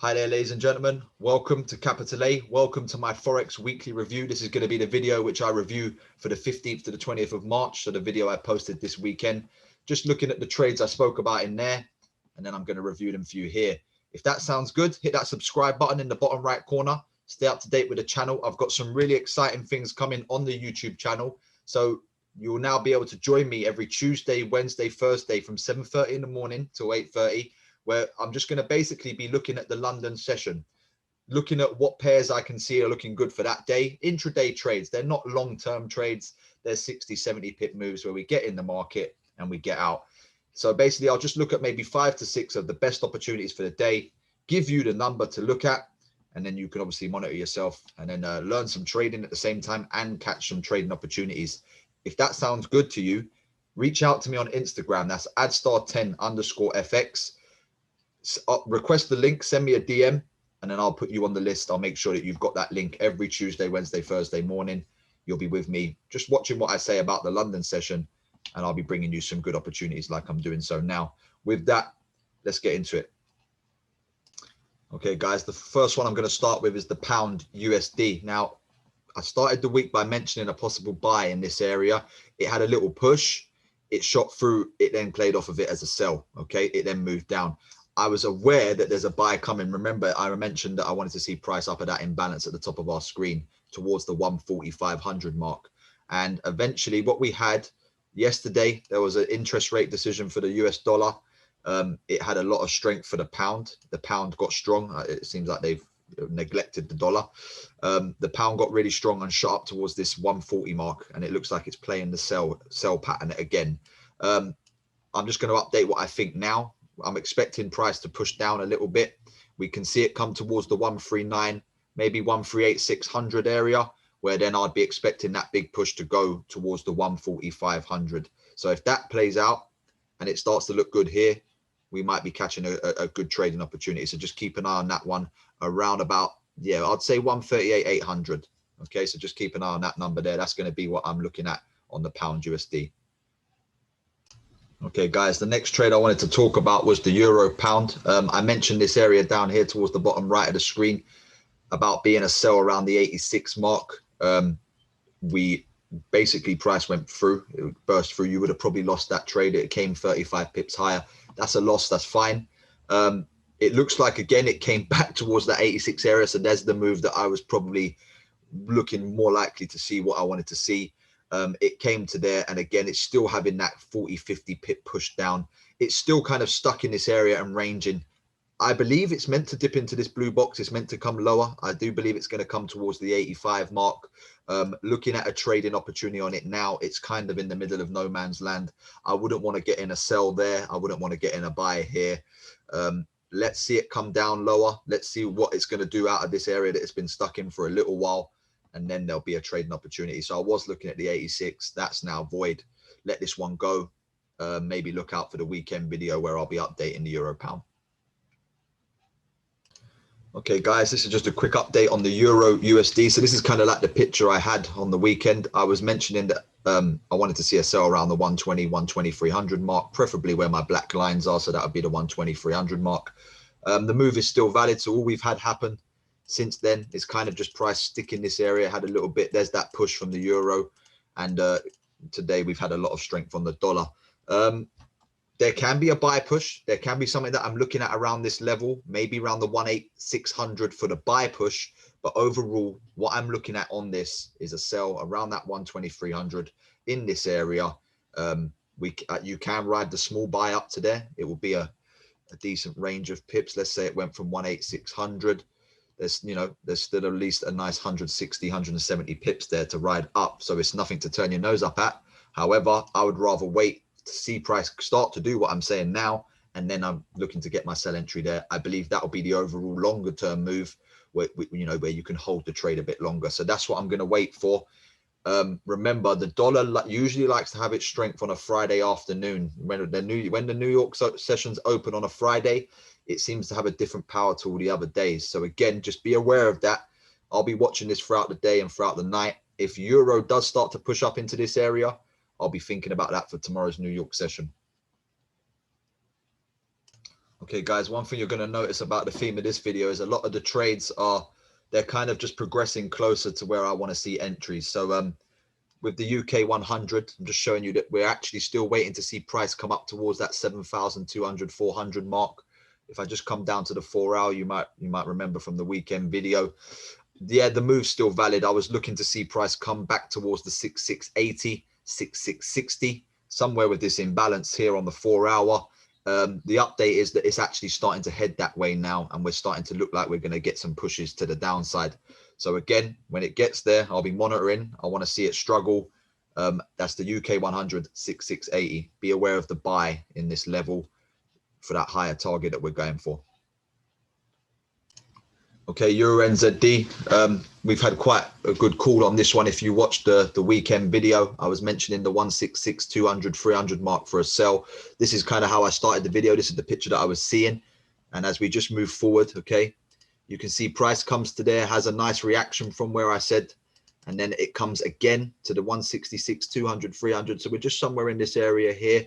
Hi there, ladies and gentlemen. Welcome to Capital A. Welcome to my Forex weekly review. This is going to be the video which I review for the 15th to the 20th of March. So the video I posted this weekend, just looking at the trades I spoke about in there, and then I'm going to review them for you here. If that sounds good, hit that subscribe button in the bottom right corner. Stay up to date with the channel. I've got some really exciting things coming on the YouTube channel. So you'll now be able to join me every Tuesday, Wednesday, Thursday from 7:30 in the morning till 8:30. Where I'm just going to basically be looking at the London session, looking at what pairs I can see are looking good for that day. Intraday trades, they're not long-term trades. They're 60, 70 pip moves where we get in the market and we get out. So basically, I'll just look at maybe 5 to 6 of the best opportunities for the day, give you the number to look at, and then you can obviously monitor yourself and then learn some trading at the same time and catch some trading opportunities. If that sounds good to you, reach out to me on Instagram. That's adstar10_FX. Request the link, send me a DM, and then I'll put you on the list. I'll make sure that you've got that link every Tuesday, Wednesday, Thursday morning. You'll be with me just watching what I say about the London session, and I'll be bringing you some good opportunities like I'm doing so now. With that, let's get into it. Okay, guys, the first one I'm going to start with is the pound USD. Now, I started the week by mentioning a possible buy in this area. It had a little push. It shot through. It then played off of it as a sell. Okay, it then moved down. I was aware that there's a buy coming. Remember, I mentioned that I wanted to see price up at that imbalance at the top of our screen towards the 140,500 mark. And eventually what we had yesterday, there was an interest rate decision for the US dollar. It had a lot of strength for the pound. The pound got strong. It seems like they've neglected the dollar. The pound got really strong and shot up towards this 140 mark. And it looks like it's playing the sell pattern again. I'm just going to update what I think now. I'm expecting price to push down a little bit. We can see it come towards the 139, maybe 138,600 area, where then I'd be expecting that big push to go towards the 140,500. So if that plays out and it starts to look good here, we might be catching a good trading opportunity. So just keep an eye on that one around about, yeah, I'd say 138,800. Okay, so just keep an eye on that number there. That's going to be what I'm looking at on the pound USD. Okay, guys, the next trade I wanted to talk about was the euro pound. I mentioned this area down here towards the bottom right of the screen about being a sell around the 86 mark. We basically, price went through, it burst through. You would have probably lost that trade. It came 35 pips higher. That's a loss. That's fine. It looks like, again, it came back towards that 86 area. So there's the move that I was probably looking more likely to see what I wanted to see. It came to there, and again, it's still having that 40-50 pip push down. It's still kind of stuck in this area and ranging. I believe it's meant to dip into this blue box. It's meant to come lower. I do believe it's going to come towards the 85 mark. Looking at a trading opportunity on it now, it's kind of in the middle of no man's land. I wouldn't want to get in a sell there. I wouldn't want to get in a buy here. Let's see it come down lower. Let's see what it's going to do out of this area that it's been stuck in for a little while. And then there'll be a trading opportunity. So I was looking at the 86. That's now void. Let this one go. Maybe look out for the weekend video where I'll be updating the euro pound. Okay, guys, this is just a quick update on the Euro USD. So this is kind of like the picture I had on the weekend. I was mentioning that I wanted to see a sell around the 120, 120,300 mark, preferably where my black lines are. So that would be the 120,300 mark. The move is still valid. So all we've had happen since then is kind of just price stick in this area. Had a little bit. There's that push from the euro. And today we've had a lot of strength on the dollar. There can be a buy push. There can be something that I'm looking at around this level, maybe around the 18600 for the buy push. But overall, what I'm looking at on this is a sell around that 12300 in this area. You can ride the small buy up to there. It will be a decent range of pips. Let's say it went from 18600. There's still at least a nice 160, 170 pips there to ride up. So it's nothing to turn your nose up at. However, I would rather wait to see price start to do what I'm saying now, and then I'm looking to get my sell entry there. I believe that will be the overall longer term move where you can hold the trade a bit longer. So that's what I'm going to wait for. Remember, the dollar usually likes to have its strength on a Friday afternoon. When the New York sessions open on a Friday, it seems to have a different power to all the other days. So again, just be aware of that. I'll be watching this throughout the day and throughout the night. If euro does start to push up into this area, I'll be thinking about that for tomorrow's New York session. Okay, guys, one thing you're going to notice about the theme of this video is a lot of the trades they're kind of just progressing closer to where I want to see entries. So with the UK 100, I'm just showing you that we're actually still waiting to see price come up towards that 7,200, 400 mark. If I just come down to the 4 hour, you might remember from the weekend video. Yeah, the move's still valid. I was looking to see price come back towards the 6680, 6660, somewhere with this imbalance here on the 4 hour. The update is that it's actually starting to head that way now, and we're starting to look like we're going to get some pushes to the downside. So again, when it gets there, I'll be monitoring. I want to see it struggle. That's the UK 100, 6680. Be aware of the buy in this level for that higher target that we're going for. Okay, Euro NZD. We've had quite a good call on this one. If you watched the weekend video, I was mentioning the 166, 200, 300 mark for a sell. This is kind of how I started the video. This is the picture that I was seeing. And as we just move forward, okay, you can see price comes to there, has a nice reaction from where I said, and then it comes again to the 166, 200, 300. So we're just somewhere in this area here.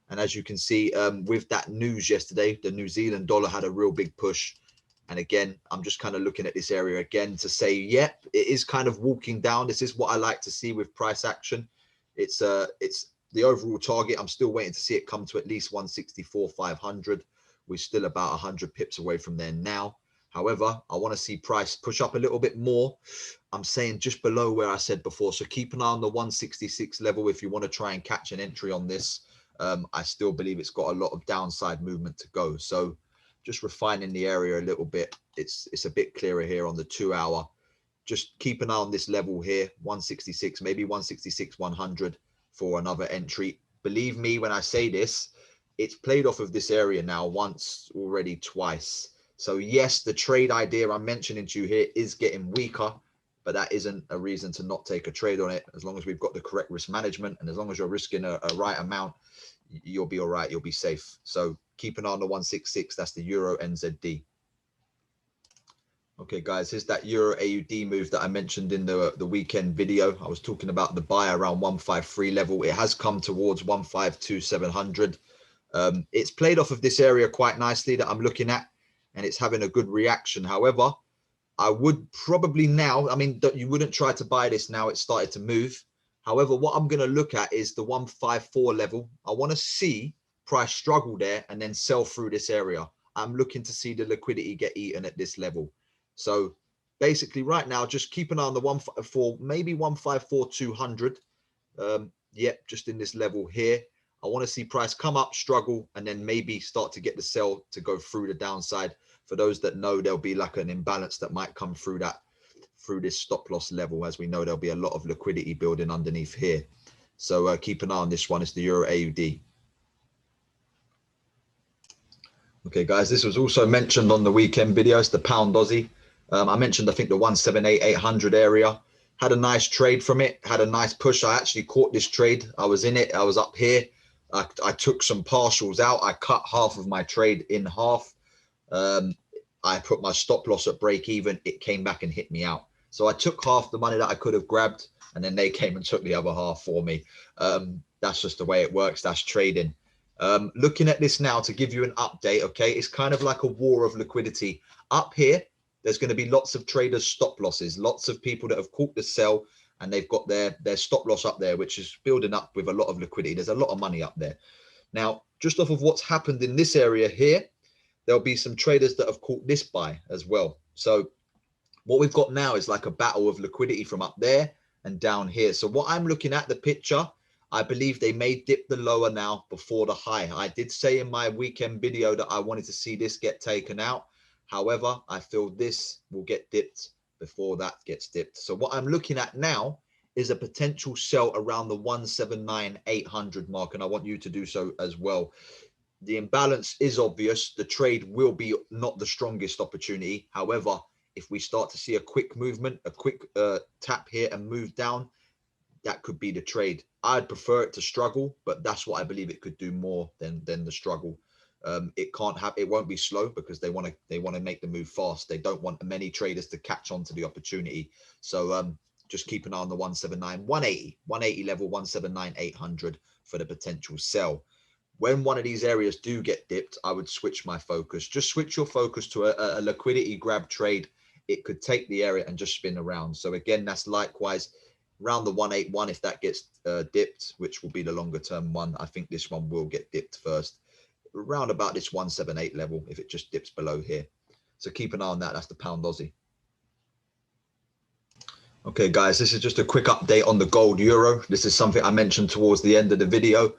And as you can see, with that news yesterday, the New Zealand dollar had a real big push. And again, I'm just kind of looking at this area again to say, yep, it is kind of walking down. This is what I like to see with price action. It's the overall target. I'm still waiting to see it come to at least 164,500. We're still about 100 pips away from there now. However, I want to see price push up a little bit more. I'm saying just below where I said before. So keep an eye on the 166 level if you want to try and catch an entry on this. I still believe it's got a lot of downside movement to go. So just refining the area a little bit. It's a bit clearer here on the 2 hour. Just keep an eye on this level here, 166, maybe 166, 100 for another entry. Believe me when I say this, it's played off of this area now once already, twice. So yes, the trade idea I'm mentioning to you here is getting weaker, but that isn't a reason to not take a trade on it. As long as we've got the correct risk management and as long as you're risking a right amount, you'll be all right. You'll be safe. So keep an eye on the 166. That's the Euro NZD. Okay, guys, here's that Euro AUD move that I mentioned in the weekend video. I was talking about the buy around 153 level. It has come towards 152,700. It's played off of this area quite nicely that I'm looking at, and it's having a good reaction. However, I would probably now, I mean, you wouldn't try to buy this now. It started to move. However, what I'm going to look at is the 154 level. I want to see price struggle there and then sell through this area. I'm looking to see the liquidity get eaten at this level. So basically right now, just keep an eye on the 154, maybe 154, 200. Yep, just in this level here. I want to see price come up, struggle, and then maybe start to get the sell to go through the downside. For those that know, there'll be like an imbalance that might come through this stop loss level. As we know, there'll be a lot of liquidity building underneath here. So keep an eye on this one. It's the Euro AUD. Okay, guys, this was also mentioned on the weekend video. It's the pound Aussie. I mentioned, I think, the 178,800 area. Had a nice trade from it. Had a nice push. I actually caught this trade. I was in it. I was up here. I took some partials out. I cut half of my trade in half. I put my stop loss at break even. It came back and hit me out. So I took half the money that I could have grabbed, and then they came and took the other half for me. That's just the way it works. That's trading. Looking at this now to give you an update, okay, it's kind of like a war of liquidity. Up here, there's going to be lots of traders' stop losses, lots of people that have caught the sell and they've got their stop loss up there, which is building up with a lot of liquidity. There's a lot of money up there. Now, just off of what's happened in this area here, there'll be some traders that have caught this buy as well. So what we've got now is like a battle of liquidity from up there and down here. So what I'm looking at the picture, I believe they may dip the lower now before the high. I did say in my weekend video that I wanted to see this get taken out. However, I feel this will get dipped before that gets dipped. So what I'm looking at now is a potential sell around the 179,800 mark. And I want you to do so as well. The imbalance is obvious. The trade will be not the strongest opportunity. However, if we start to see a quick movement, a quick tap here and move down, that could be the trade. I'd prefer it to struggle, but that's what I believe it could do more than the struggle. It won't be slow because they want to make the move fast. They don't want many traders to catch on to the opportunity. So just keep an eye on the 179, 180 level, 179,800 for the potential sell. When one of these areas do get dipped, I would switch my focus. Just switch your focus to a liquidity grab trade. It could take the area and just spin around. So again, that's likewise around the 181 if that gets dipped, which will be the longer term one. I think this one will get dipped first. Around about this 178 level if it just dips below here. So keep an eye on that. That's the pound Aussie. Okay, guys, this is just a quick update on the gold euro. This is something I mentioned towards the end of the video.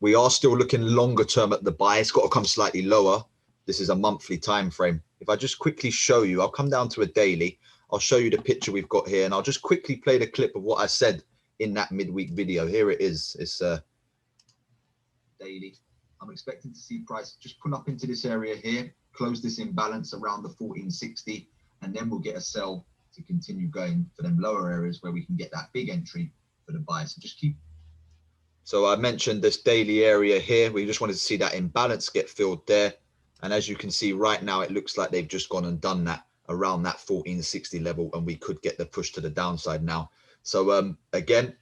We are still looking longer term at the buy. It's got to come slightly lower. This is a monthly time frame. If I just quickly show you, I'll come down to a daily. I'll show you the picture we've got here, and I'll just quickly play the clip of what I said in that midweek video. Here it is. It's daily. I'm expecting to see price just pull up into this area here, close this imbalance around the 1460, and then we'll get a sell to continue going for them lower areas where we can get that big entry for the buy. So just keep. So I mentioned this daily area here. We just wanted to see that imbalance get filled there. And as you can see right now, it looks like they've just gone and done that around that 1460 level, and we could get the push to the downside now. So again,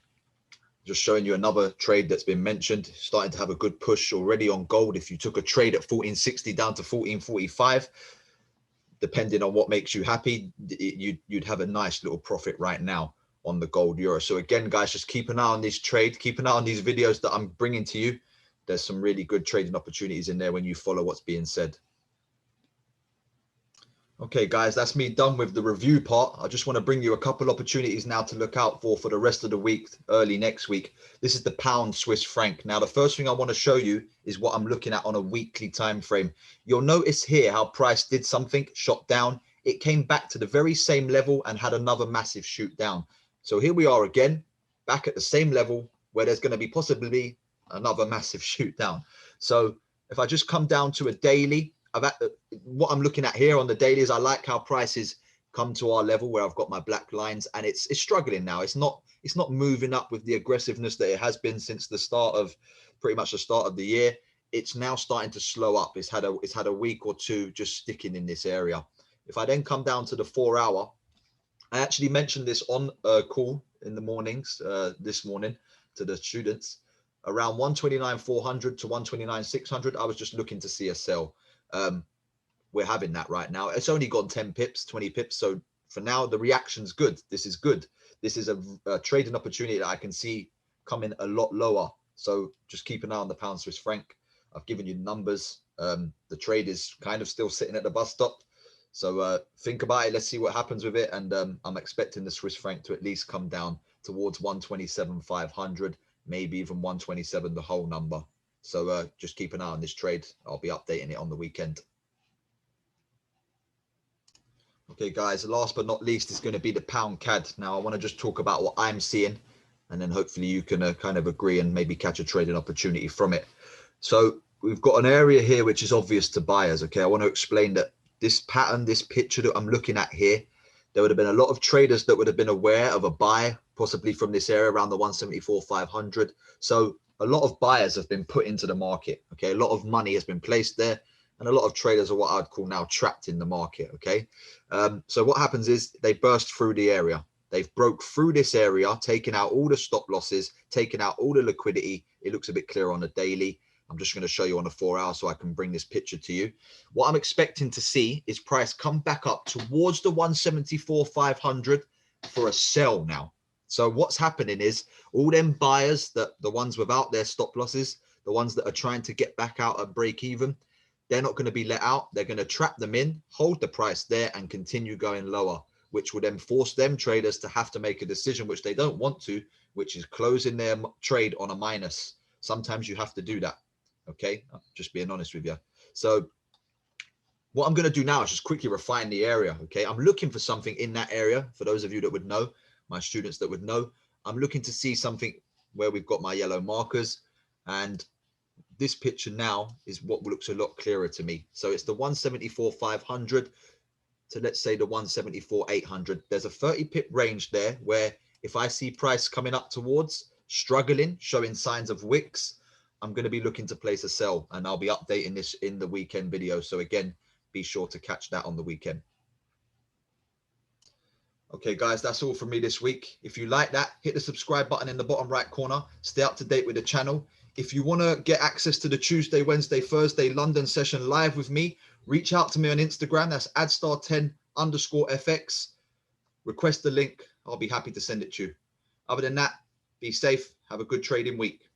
just showing you another trade that's been mentioned, starting to have a good push already on gold. If you took a trade at 1460 down to 1445, depending on what makes you happy, you'd have a nice little profit right now on the gold euro. So again, guys, just keep an eye on this trade. Keep an eye on these videos that I'm bringing to you. There's some really good trading opportunities in there when you follow what's being said. Okay, guys, that's me done with the review part. I just want to bring you a couple opportunities now to look out for the rest of the week, early next week. This is the pound Swiss franc. Now, the first thing I want to show you is what I'm looking at on a weekly time frame. You'll notice here how price did something, shot down. It came back to the very same level and had another massive shoot down. So here we are again, back at the same level where there's going to be possibly another massive shoot down. So if I just come down to a daily, what I'm looking at here on the daily is I like how prices come to our level where I've got my black lines, and it's struggling now. It's not moving up with the aggressiveness that it has been since the start of pretty much the start of the year. It's now starting to slow up. It's had a week or two just sticking in this area. If I then come down to the 4 hour, I actually mentioned this on a call in the mornings this morning to the students. Around 129.400 to 129.600, I was just looking to see a sell. We're having that right now. It's only gone 10 pips, 20 pips. So for now, the reaction's good. This is good. This is a trading opportunity that I can see coming a lot lower. So just keep an eye on the pound Swiss franc. I've given you numbers. The trade is kind of still sitting at the bus stop. So think about it. Let's see what happens with it. And I'm expecting the Swiss franc to at least come down towards 127.500, maybe even 127, the whole number. So just keep an eye on this trade. I'll be updating it on the weekend. Okay, guys, last but not least is going to be the pound CAD. Now, I want to just talk about what I'm seeing, and then hopefully you can kind of agree and maybe catch a trading opportunity from it. So we've got an area here which is obvious to buyers. Okay, I want to explain that this pattern, this picture that I'm looking at here, there would have been a lot of traders that would have been aware of a buy, possibly from this area around the 174.500. So a lot of buyers have been put into the market. Okay, a lot of money has been placed there, and a lot of traders are what I'd call now trapped in the market. Okay, so what happens is they burst through the area. They've broke through this area, taken out all the stop losses, taken out all the liquidity. It looks a bit clearer on the daily. I'm just going to show you on the 4 hour so I can bring this picture to you. What I'm expecting to see is price come back up towards the 174.500 for a sell now. So what's happening is all them buyers, the ones without their stop losses, the ones that are trying to get back out at break even, they're not going to be let out. They're going to trap them in, hold the price there and continue going lower, which will then force them traders to have to make a decision, which they don't want to, which is closing their trade on a minus. Sometimes you have to do that. Okay, I'm just being honest with you. So what I'm going to do now is just quickly refine the area. Okay, I'm looking for something in that area. For those of you that would know, my students that would know, I'm looking to see something where we've got my yellow markers, and this picture now is what looks a lot clearer to me. So it's the 174.500 to, let's say, the 174.800. There's a 30 pip range there where if I see price coming up towards, struggling, showing signs of wicks, I'm going to be looking to place a sell, and I'll be updating this in the weekend video. So again, be sure to catch that on the weekend. Okay, guys, that's all from me this week. If you like that, hit the subscribe button in the bottom right corner. Stay up to date with the channel. If you want to get access to the Tuesday, Wednesday, Thursday London session live with me, reach out to me on Instagram. That's adstar10_FX. Request the link. I'll be happy to send it to you. Other than that, be safe. Have a good trading week.